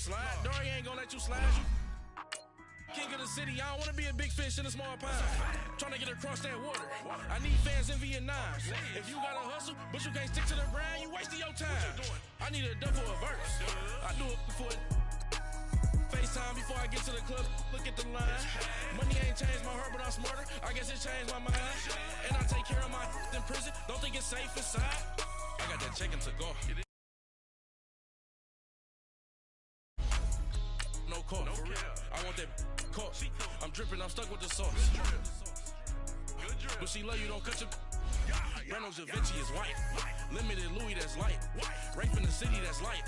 slide. Dory ain't gonna let you slide. You king of the city, I don't wanna be a big fish in a small pond. Trying to get across that water. I need fans in Vietnam. If you gotta hustle, but you can't stick to the grind, you wasting your time. I need a dub for a verse. I do it for FaceTime before I get to the club. Look at the line. Money ain't changed my heart, but I'm smarter. I guess it changed my mind. And I take care of my in prison. Don't think it's safe inside. I got that chicken to go. No coke, for real. I want that coke. I'm dripping, I'm stuck with the sauce. Good drip. But she love you, don't cut your. Breno Javinci is white. Limited Louis, that's light. Rape in the city, that's light.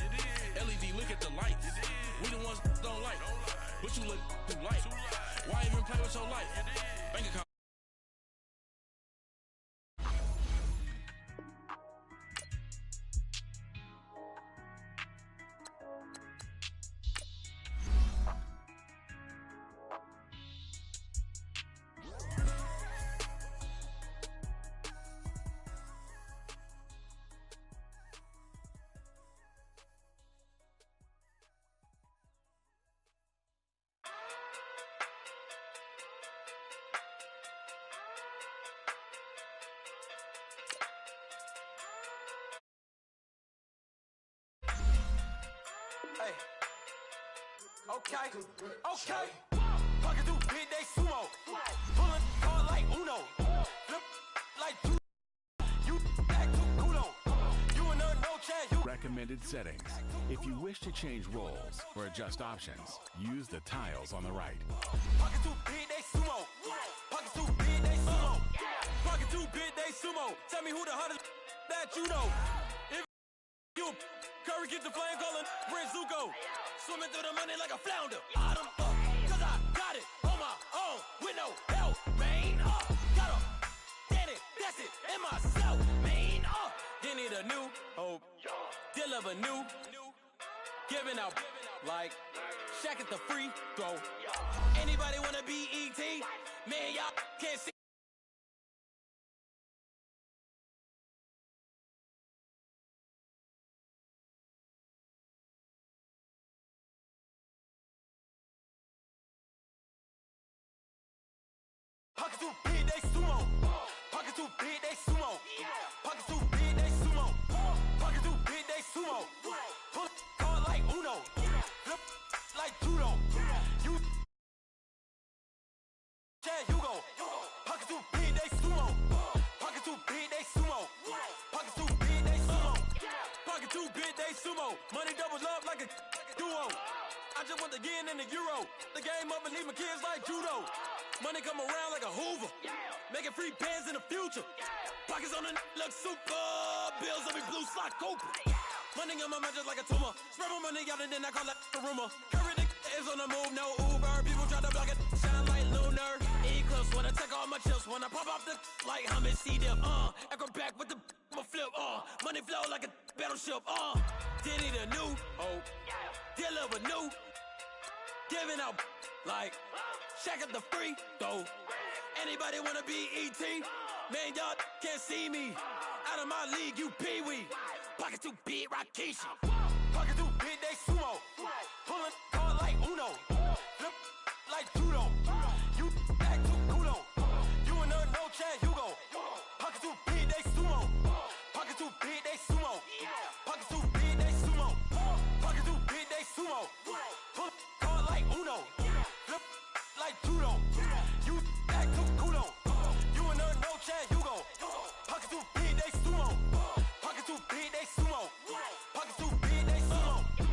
LED, look at the lights. We the ones don't like. But you look too light. Why even play with your life? Bank account. Okay. Pocket through big, they sumo. Pulling hard like Uno. Flip like you back to Kudo. You and her no chance. You recommended settings. If you wish to change roles or adjust options, use the tiles on the right. Pocket too big, they sumo. Pocket too big, they sumo. Pocket too big, they sumo. Tell me who the hottest that you know. If you Curry get the flame calling Prince Zuko. Swimming through the money like a flounder. Bottom up, cause I got it on my own with no help. Main up, got up, get it, that's it, and myself. Main up, you need a new hope. Deal of a new, giving out like Shaq at the free throw. Anybody wanna be ET? Man, y'all can't see. Pocket too big, they sumo. Pocket too big, they sumo. Pocket too big, they sumo. Pocket too big, they sumo. Pull card like Uno. Flip like judo. You Chad Hugo. Pocket too big, they sumo. Pocket too big, they sumo. Pocket too big, they sumo. Pocket too big, they sumo. Money doubles up like a duo. I just want the yen and the euro. The game up and leave my kids like judo. Money come around like a Hoover. Making free bands in the future. Pockets on the look super. Bills on me blue slot Cooper. Money on my mind just like a tumor. Spread my money out and then I call that a rumor. Curry the is on the move, no Uber. People try to block it, shine like lunar. Eclipse when I take all my chips. When I pop off the like hummus C-dip. Echo back with the flip. Money flow like a battleship. Diddy the new hope. Deal of a new. Giving out like Shaq at the free throw. Anybody wanna be ET? Man, y'all can't see me. Out of my league, you pee-wee. Pocket too big, Rakishi. Pocket too big, they sumo. Pulling card like Uno. Flip like judo. You back to Kudo. You and her no Chad Hugo. Pocket too big, they sumo. Pocket too big, they sumo. Pocket too big, they sumo. Pocket too big, they sumo. Pull card like Uno. Flip like judo. You back to Kudo. You and her no Chad Hugo. Pocket too big, they sumo. Pocket too big, they sumo. Pocket too big, they sumo.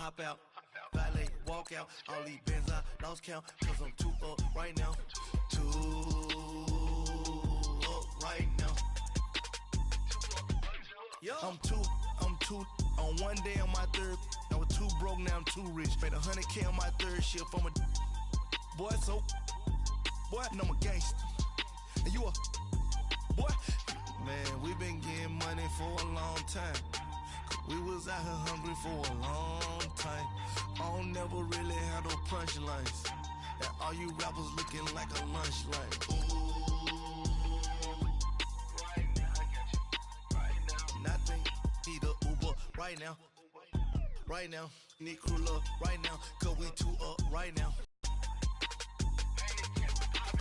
hop out. Valet, walk out. All these bands I lost count, cause I'm too up right now. Too up right now. I'm too on one day on my third. I was too broke, now I'm too rich. Made 100K on my third shift. I'm a boy, so boy, and I'm a gangster. And you a boy. Man, we been getting money for a long time. We was out here hungry for a long time. I don't never really have no punchlines. And all you rappers looking like a lunch line. Ooh, right now, I got you. Right now, nothing. Need a Uber right now. Right now, need crew love right now. Cause we too up right now.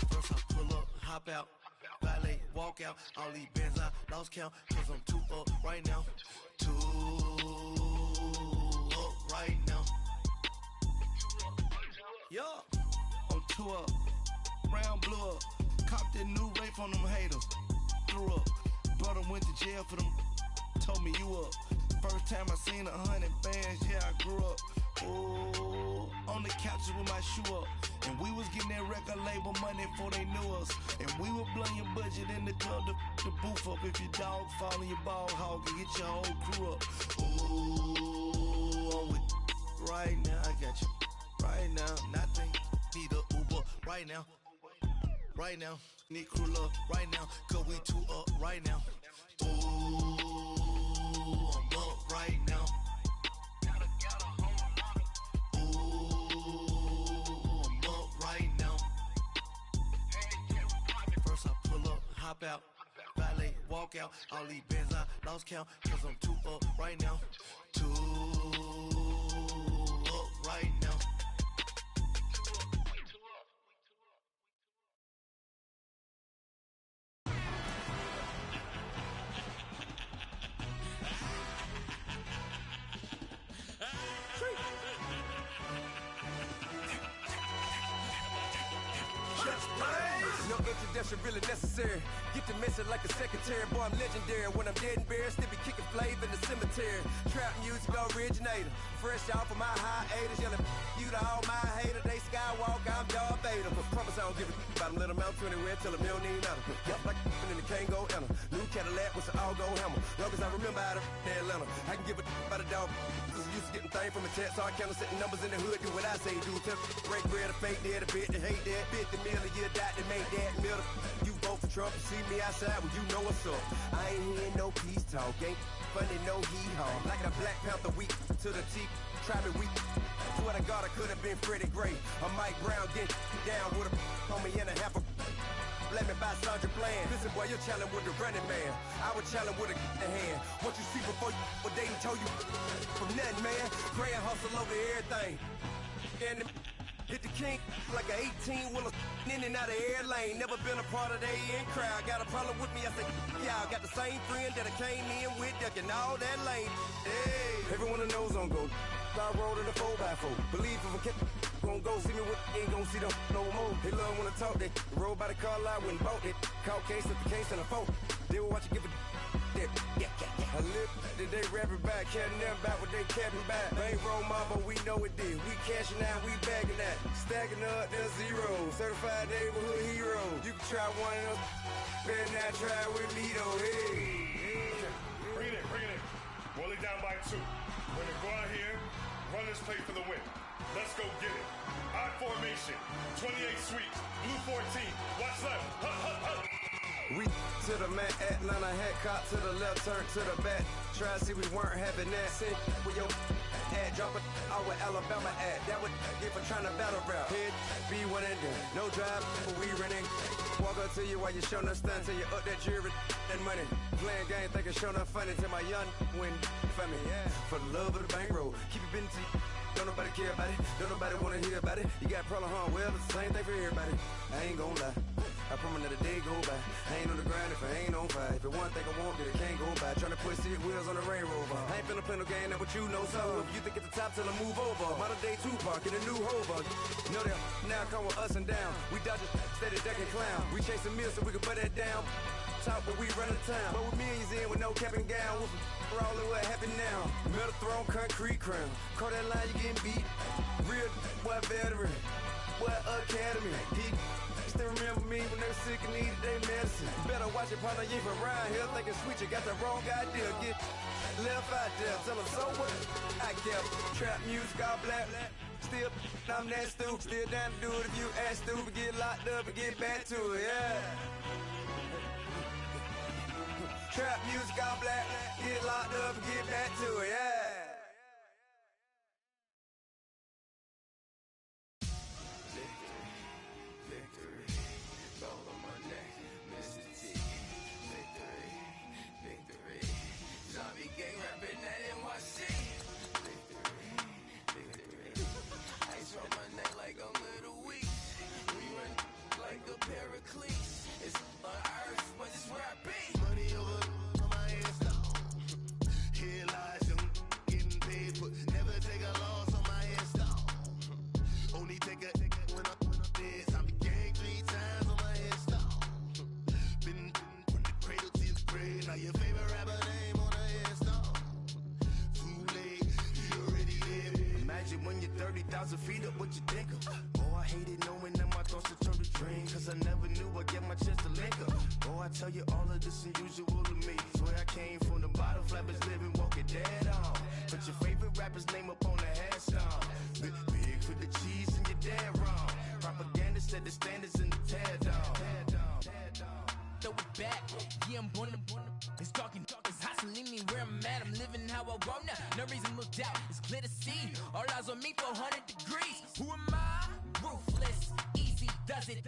First I pull up, hop out. Valet, walk out. All these bands I lost count. Cause I'm too up right now. Too up right now. Yeah, I'm too up. Round blew up. Copped that new rape on them haters. Threw up. Brother went to jail for them. Told me you up. First time I seen 100 bands, yeah, I grew up. Ooh, on the couches with my shoe up. And we was getting that record label money before they knew us. And we were blowing your budget in the club to boof up. If your dog fall in your ball hog and get your whole crew up. Ooh, I'm with right now, I got you. Right now, nothing. Need a Uber right now. Right now, need crew love right now. Cause we too up right now. Ooh, I'm up right now. Ooh, I'm up right now. First I pull up, hop out. Valet, walk out. All these bands I lost count. Cause I'm too up right now. Too up right now. No introduction really necessary. Get the message like a secretary. Boy, I'm legendary. When I'm dead and buried, still be kicking flavor in the cemetery. Trap music originator. Fresh off of my hiatus. Yelling you to all my haters. They skywalk, I'm Darth Vader. Promise I don't give a about them. Let them out to anywhere. Tell them they don't need nothing. Yup, like and the can't go enter. New Cadillac with an all-go hammer. Long as I remember how to Atlanta. I can give a about a dog. Used to getting things from a text. So I count setting numbers in the hood. Do what I say do. Tell break bread or fake dead. A bit to hate that. 50 million a year dot to make that middle. You vote for Trump, you see me outside, well, you know what's up. I ain't hearing no peace talk, ain't funny, no hee-haw. Like a Black Panther week to the teeth, try me weak. Swear to God, I could have been Freddie Gray. Or Mike Brown getting down with a homie and a half a. Let me buy Sandra Bland. Listen, boy, you're challenging with the running man. I would challenge with a hand. What you see before you, what they told you from nothing, man. Pray and hustle over everything. And hit the king like an 18-wheeler in and out of air lane. Never been a part of the in crowd. Got a problem with me, I said, y'all got the same friend that I came in with, ducking all that lane. Hey, everyone that knows on go. I rolled in a 4x4. Believe if I kept gon' go see me with ain't gon' see them no more. They love when I talk, they roll by the car lot when bought it. Caught case at the case and a phone. They will watch you give a yeah. I live that they rapping back, caring them back what they capping back. Ain't roll mom, but we know it did. We cashing out, we bagging that. Stacking up, there's zero. Certified neighborhood hero. You can try one of them, better not try with me though. Hey. Bring it in. Roll it down by 2. We're gonna go out here, run this play for the win. Let's go get it. Odd formation, 28 sweeps, blue 14. Watch left. Hut. We to the man, Atlanta head caught to the left, turn to the back. Try to see we weren't having that. Sit with your ad, drop it out with Alabama ad. That would get for trying to battle rap. Head, be one and done. No drive, but we running. Walk up to you while you showing us stun till you up that jury and money. Playing game, thinking showing up funny till my young win for me. Yeah. For the love of the bankroll, keep it been to you. Don't nobody care about it, don't nobody wanna hear about it. You got problem, huh? Well, it's the same thing for everybody. I ain't gon' lie, I promise that a day go by. I ain't on the grind if I ain't on fire. If it one thing I want, then it can't go by. Tryna put 6 wheels on the Range Rover. I ain't finna play no game, that what you know. So if you think it's the top, till I move over. Modern day Tupac in a new Hova. Know that now come with us and down. We dodge steady ducking clown. We chasing meals so we can put that down. Talk, but we run the town. But with millions in with no cap and gown. We're all in what happened now. Metal throne, concrete crown. Call that line, you getting beat. Real boy veteran, boy academy. Deep. Still remember me when they were sick and needed their medicine. Better watch it, partner, you from around here thinking sweet, you got the wrong idea. Get left out there, tell them so what I kept. Trap music, all black. Still, I'm that stupid. Still down to do it if you ask stupid. Get locked up and get back to it, yeah. Trap music, all black. Get locked up and get back to it, yeah. When you're 30,000 feet up, what you think of? Oh, I hated knowing that my thoughts would turn to dream, cause I never knew I'd get my chance to link up. Oh, I tell you all of this unusual to me. Swear I came from the bottom, flappers living, walking dead on. Put your favorite rapper's name up on the headstone. Big for the cheese and you're dead wrong. Propaganda set the standards in the tear down. Throw it back, yeah, I'm born to it's talking, it's hustling me where I'm at. I'm living how I want now. No reason looked out, it's clear to see. All eyes on me for 100 degrees. Who am I? Ruthless, easy does it.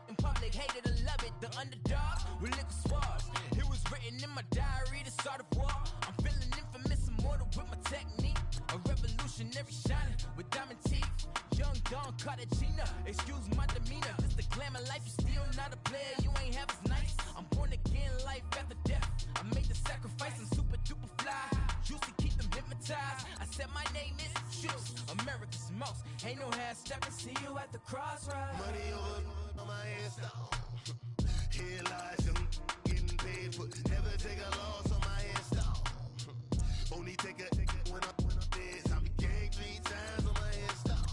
In public, hated or love it. The underdog with liquor swabs. It was written in my diary to start a war. I'm feeling infamous, immortal with my technique. A revolutionary shining with diamond teeth. Young Don Cartagena, excuse my demeanor. This the glamour life, you still not a player. You ain't half as nice. I'm born again, life after death. I made the sacrifice, I'm super duper fly. Used to keep them hypnotized. I said my name is Juice, America's most. Ain't no half stepping, see you at the crossroads. Money over on my headstone. Here lies young, getting paid for. Never take a loss on my headstone. Only take a when I'm dead. I be gang 3 times on my headstone.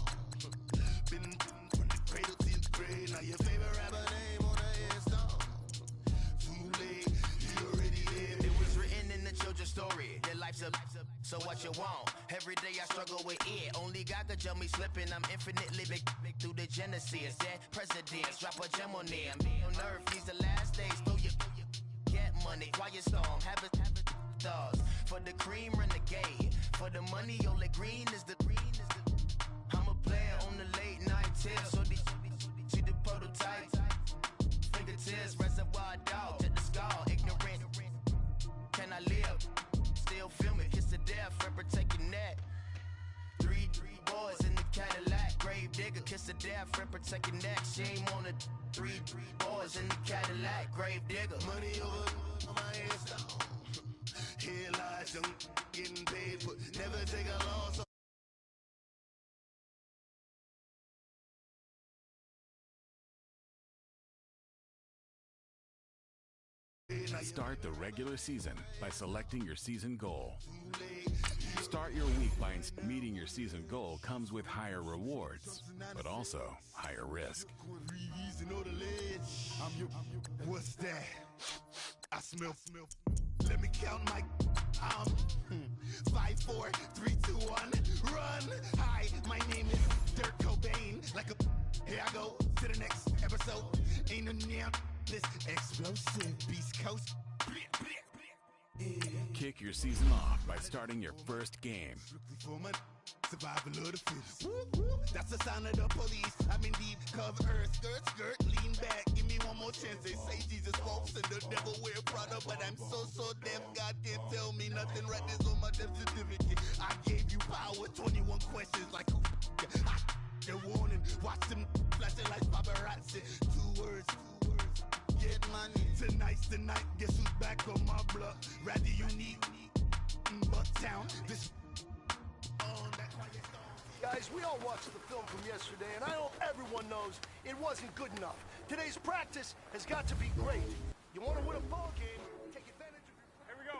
Been from the cradle to the grave. Now your favorite rapper name on the headstone. Too late, you already lived. It was written in the children's story. Your life's a so what you want. Every day I struggle with it. Only God could tell me slipping. I'm infinitely big through the genesis. Dead presidents, drop a gem on them. On earth, these the last days. Throw your get money, quiet storm. Have it thoughts. For the cream, renegade. For the money, only green is the. I'm a player on the late night tips. So these see the prototype. Fingertips, reservoir dog to the skull. Ignorant. Can I live? Still film it, kiss the death, rep taking that. Three boys in the Cadillac, grave digger, kiss the death, rep taking that. Shame on the three boys in the Cadillac, grave digger. Money over on my headstone. Here lies young, getting paid for. Never take a loss. Start the regular season by selecting your season goal. Start your week by meeting your season goal comes with higher rewards, but also higher risk. What's that? I smell. Let me count my. 5, 4, 3, 2, 1, run. Hi, my name is Dirk Cobain. Like a. Here I go to the next episode. Ain't no damn. This explosive Beast Coast. Kick your season off by starting your first game. Survival of the fittest. That's the sound of the police. I'm in deep cover earth. Skirt, lean back. Give me one more chance. They say Jesus walks and the devil wear Prada, but I'm so deaf. God can't tell me nothing. Right there's on my death certificate. I gave you power. 21 questions like who? The warning. Watch them flashing like paparazzi. 2 words. Get money. Tonight's the night. Guess who's back on my block? Rather unique. Bucktown. This. Guys, we all watched the film from yesterday, and I hope everyone knows it wasn't good enough. Today's practice has got to be great. You want to win a ball game, take advantage of your... Here we go.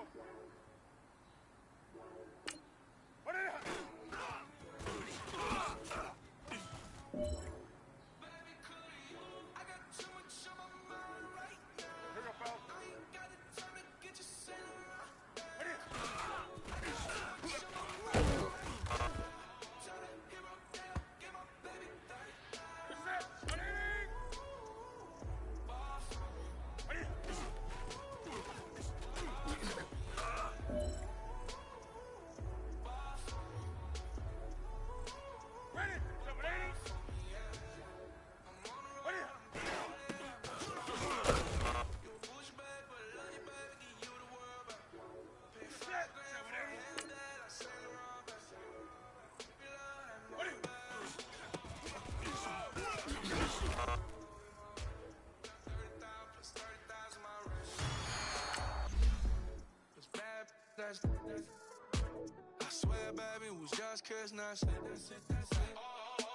was just cause now that's it.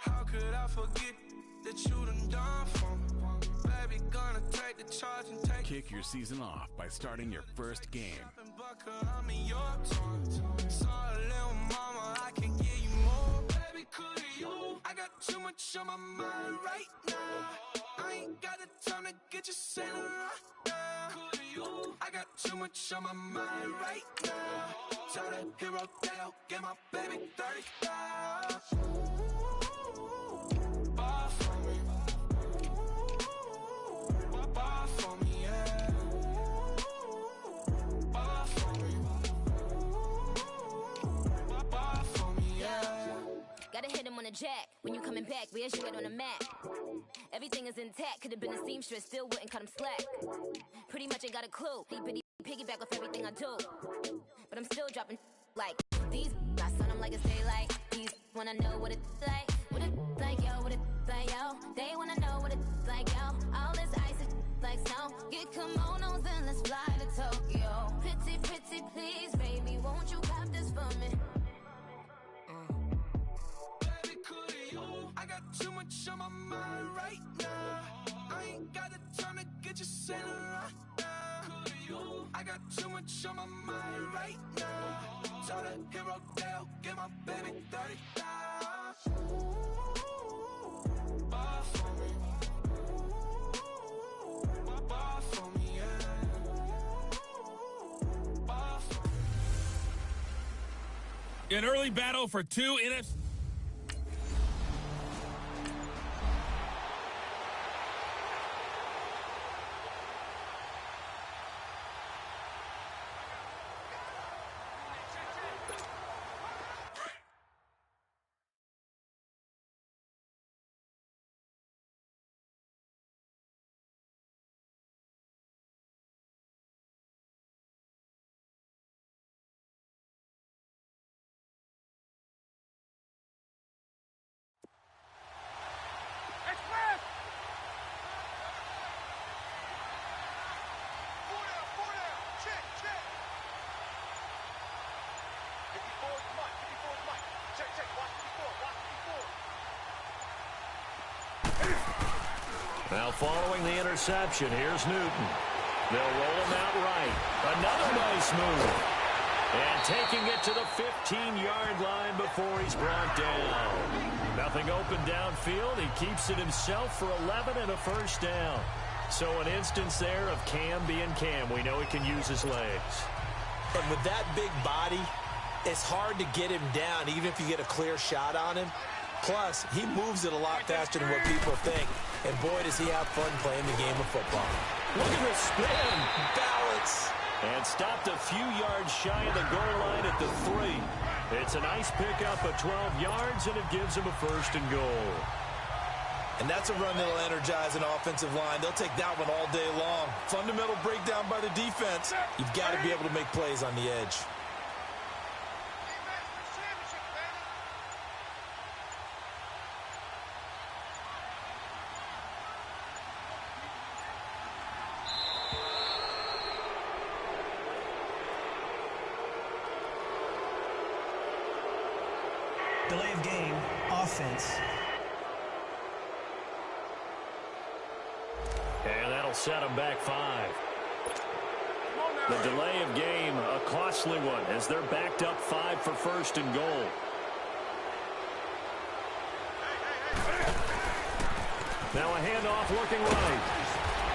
How could I forget that you done for me? Baby, gonna take the charge and take. Kick your season off by starting your first game. I'm in your toy. Sorry, little mama, I can give you more. Baby, could you? I got too much on my mind right now. I ain't got the time to get you sailing right now. Could you? I got too much on my mind right now. Tell the hero that I'll get my baby 30,000. Bar for me. Bar for me, yeah. Bar for me. Bar for me, yeah. Gotta hit him on the jack. When you coming back, where's you at on the map? Everything is intact. Could've been a seamstress, still wouldn't cut him slack. Pretty much ain't got a clue. Piggyback off everything I do. But I'm still dropping like these. I son them like it's daylight. These wanna know what it's like. What it like, yo, what it like, yo. They wanna know what it's like, yo. All this ice is like snow. Get kimonos and let's fly to Tokyo. Pretty, pretty, please, baby, won't you cop this for me? Baby, could you? I got too much on my mind right now. I ain't got the time to get you sailing right now. Could you? I got too much on my mind right now. Tell the hero that I'll get my baby 30,000. Bar for me. Bar for me, yeah. Bar for me. An early battle for two NFC. Now following the interception, here's Newton. They'll roll him out right. Another nice move. And taking it to the 15-yard line before he's brought down. Nothing open downfield. He keeps it himself for 11 and a first down. So an instance there of Cam being Cam. We know he can use his legs. And with that big body, it's hard to get him down, even if you get a clear shot on him. Plus, he moves it a lot faster than what people think. And boy, does he have fun playing the game of football. Look at the spin. Balance. And stopped a few yards shy of the goal line at the 3. It's a nice pickup of 12 yards, and it gives him a first and goal. And that's a run that'll energize an offensive line. They'll take that one all day long. Fundamental breakdown by the defense. You've got to be able to make plays on the edge. Delay of game, offense. And that'll set them back 5. The delay of game, a costly one, as they're backed up 5 for first and goal. Now a handoff looking right.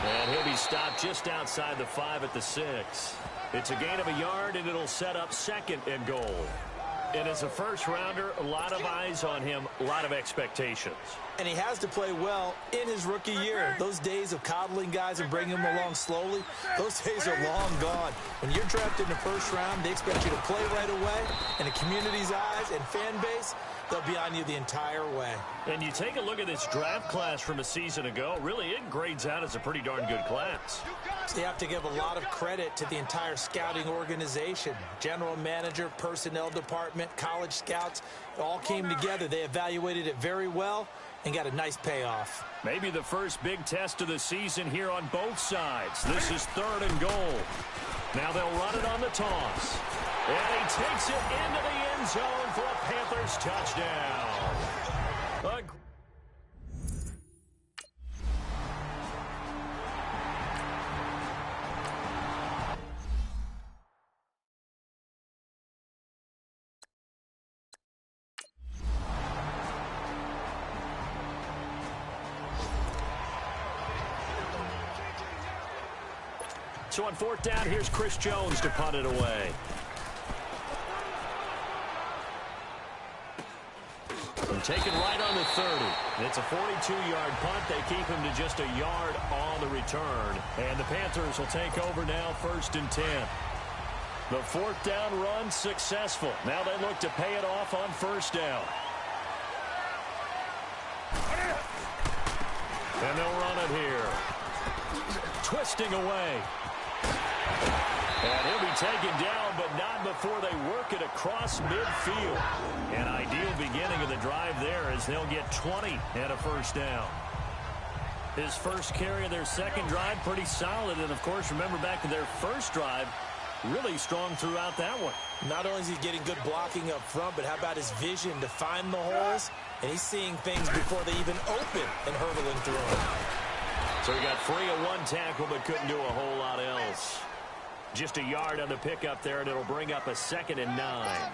And he'll be stopped just outside the 5 at the 6. It's a gain of a yard, and it'll set up second and goal. And as a first-rounder, a lot of eyes on him, a lot of expectations. And he has to play well in his rookie year. Those days of coddling guys and bringing them along slowly, those days are long gone. When you're drafted in the first round, they expect you to play right away. And the community's eyes and fan base, they'll be on you the entire way. And you take a look at this draft class from a season ago, really it grades out as a pretty darn good class. So you have to give a lot of credit to the entire scouting organization. General manager, personnel department, college scouts, it all came together. They evaluated it very well and got a nice payoff. Maybe the first big test of the season here on both sides. This is 3rd and goal. Now they'll run it on the toss. And he takes it into the end end zone for a Panthers touchdown. So on fourth down, here's Chris Jones to punt it away. And taken right on the 30. It's a 42-yard punt. They keep him to just a yard on the return. And the Panthers will take over now, 1st and 10. The fourth down run successful. Now they look to pay it off on 1st down. And they'll run it here. Twisting away. And he'll be taken down, but not before they work it across midfield. An ideal beginning of the drive there as they'll get 20 and a 1st down. His first carry of their second drive, pretty solid. And, of course, remember back to their first drive, really strong throughout that one. Not only is he getting good blocking up front, but how about his vision to find the holes? And he's seeing things before they even open and hurdling through them. So he got free of one tackle, but couldn't do a whole lot else. Just a yard on the pickup there, and it'll bring up a 2nd and 9.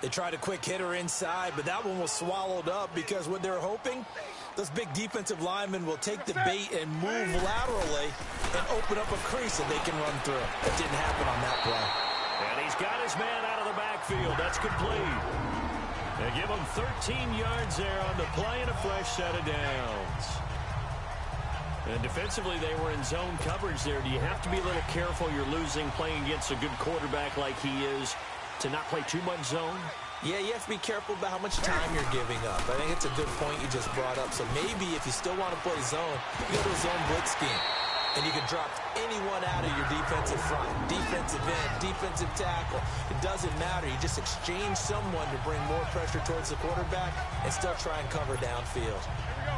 They tried a quick hitter inside, but that one was swallowed up because what they're hoping, those big defensive linemen will take the bait and move laterally and open up a crease that they can run through. That didn't happen on that play. And he's got his man out of the backfield. That's complete. They give him 13 yards there on the play and a fresh set of downs. And defensively, they were in zone coverage there. Do you have to be a little careful? You're losing playing against a good quarterback like he is to not play too much zone? Yeah, you have to be careful about how much time you're giving up. I think it's a good point you just brought up. So maybe if you still want to play zone, you go to a zone blitz scheme. And you can drop anyone out of your defensive front, defensive end, defensive tackle. It doesn't matter. You just exchange someone to bring more pressure towards the quarterback and still try and cover downfield.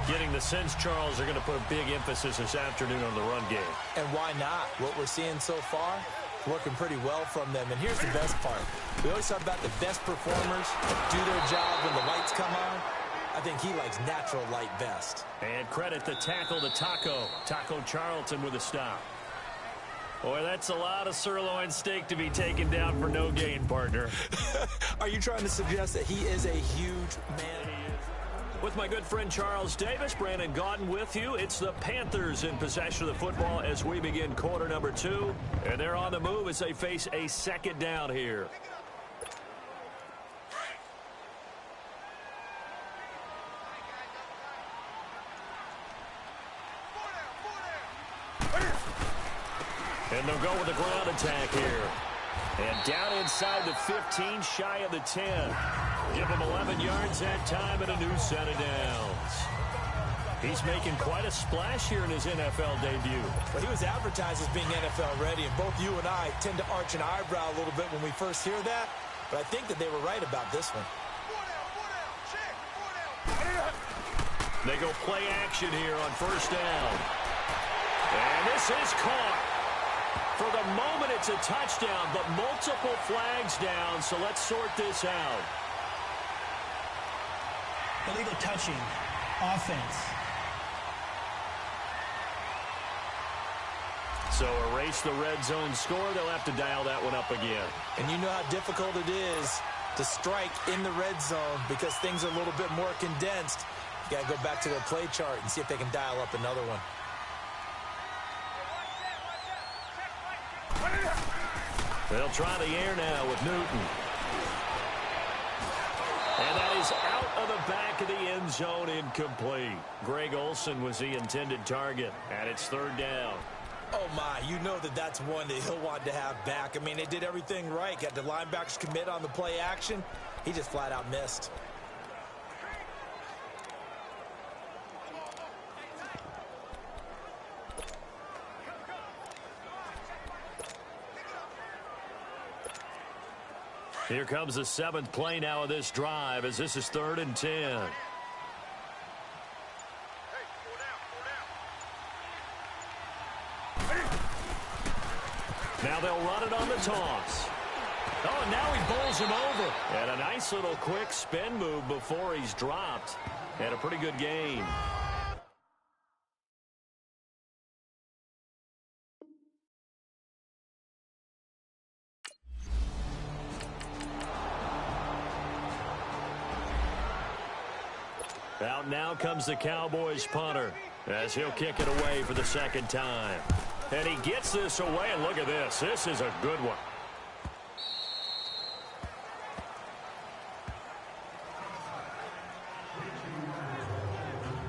Getting the sense, Charles, they're going to put a big emphasis this afternoon on the run game. And why not? What we're seeing so far, working pretty well from them. And here's the best part. We always talk about the best performers do their job when the lights come on. I think he likes natural light best. And credit the tackle to Taco Charlton with a stop. Boy, that's a lot of sirloin steak to be taken down for no gain, partner. Are you trying to suggest that he is a huge man? With my good friend Charles Davis, Brandon Gaudin with you. It's the Panthers in possession of the football as we begin quarter number 2. And they're on the move as they face a 2nd down here. And they'll go with a ground attack here. And down inside the 15, shy of the 10. Give him 11 yards that time and a new set of downs. He's making quite a splash here in his NFL debut. Well, he was advertised as being NFL ready, and both you and I tend to arch an eyebrow a little bit when we first hear that. But I think that they were right about this one. They go play action here on 1st down. And this is caught. For the moment, it's a touchdown, but multiple flags down, so let's sort this out. Illegal touching. Offense. So erase the red zone score. They'll have to dial that one up again. And you know how difficult it is to strike in the red zone because things are a little bit more condensed. You got to go back to their play chart and see if they can dial up another one. They'll try the air now with Newton. And that is out of the back of the end zone, incomplete. Greg Olsen was the intended target, and it's 3rd down. Oh, my, you know that that's one that he'll want to have back. I mean, they did everything right. Got the linebackers commit on the play action. He just flat out missed. Here comes the 7th play now of this drive as this is 3rd and 10. Now they'll run it on the toss. Oh, and now he bowls him over. And a nice little quick spin move before he's dropped. And a pretty good game. Out now comes the Cowboys punter as he'll kick it away for the second time. And he gets this away, and look at this. This is a good one.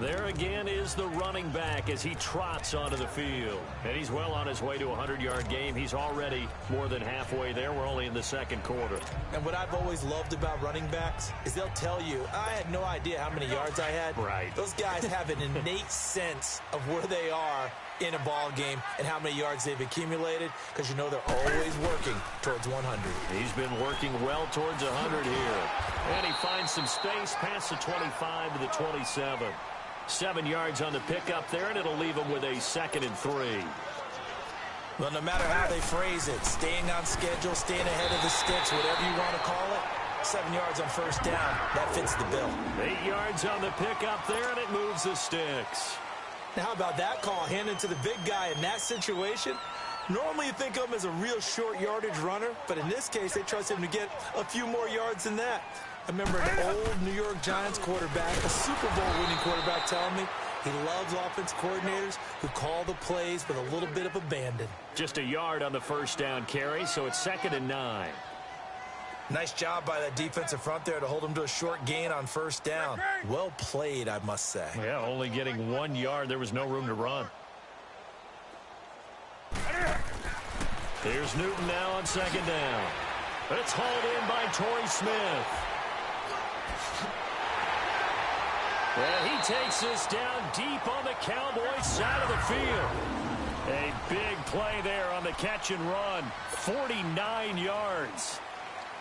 There again is the running back as he trots onto the field. And he's well on his way to a 100-yard game. He's already more than halfway there. We're only in the second quarter. And what I've always loved about running backs is they'll tell you, I had no idea how many yards I had. Right. Those guys have an innate sense of where they are in a ball game and how many yards they've accumulated, because you know they're always working towards 100. He's been working well towards 100 here. And he finds some space past the 25 to the 27. 7 yards on the pickup there, and it'll leave him with a 2nd and 3. Well, no matter how they phrase it, staying on schedule, staying ahead of the sticks, whatever you want to call it, 7 yards on first down, that fits the bill. 8 yards on the pickup there, and it moves the sticks. Now, how about that call handed to the big guy in that situation? Normally you think of him as a real short yardage runner, but in this case, they trust him to get a few more yards than that. I remember an old New York Giants quarterback, a Super Bowl winning quarterback, telling me he loves offense coordinators who call the plays with a little bit of abandon. Just a yard on the first down carry, so it's 2nd and 9. Nice job by that defensive front there to hold him to a short gain on first down. Well played, I must say. Yeah, only getting 1 yard. There was no room to run. Here's Newton now on 2nd down. It's hauled in by Torrey Smith. And he takes this down deep on the Cowboys side of the field. A big play there on the catch and run. 49 yards.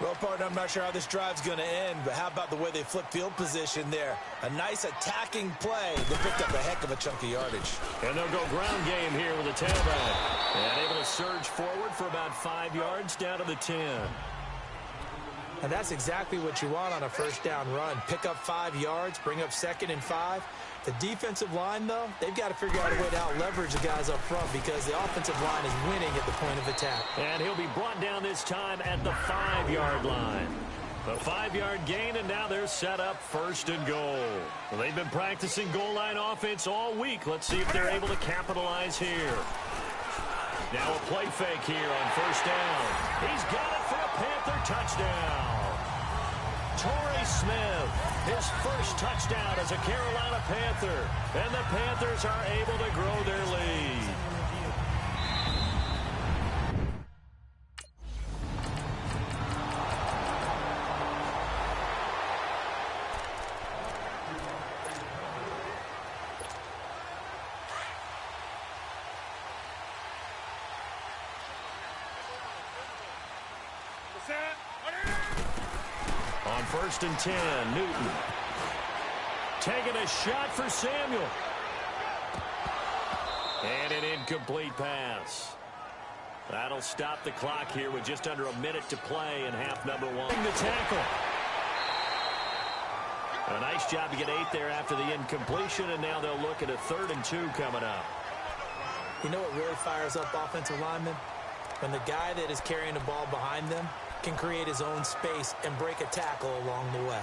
Well, partner, I'm not sure how this drive's going to end, but how about the way they flip field position there? A nice attacking play. They picked up a heck of a chunk of yardage. And they'll go ground game here with a tailback. And able to surge forward for about 5 yards down to the 10. And that's exactly what you want on a first down run. Pick up 5 yards, bring up 2nd and 5. The defensive line, though, they've got to figure out a way to out-leverage the guys up front because the offensive line is winning at the point of attack. And he'll be brought down this time at the 5-yard line. A 5-yard gain, and now they're set up 1st and goal. Well, they've been practicing goal line offense all week. Let's see if they're able to capitalize here. Now a play fake here on 1st down. He's got it for a Panther touchdown. Torrey Smith, his first touchdown as a Carolina Panther. And the Panthers are able to grow their lead. On 1st and 10, Newton. Taking a shot for Samuel. And an incomplete pass. That'll stop the clock here with just under a minute to play in half number 1. The tackle. A nice job to get 8 there after the incompletion, and now they'll look at a 3rd and 2 coming up. You know what really fires up offensive linemen? When the guy that is carrying the ball behind them can create his own space and break a tackle along the way.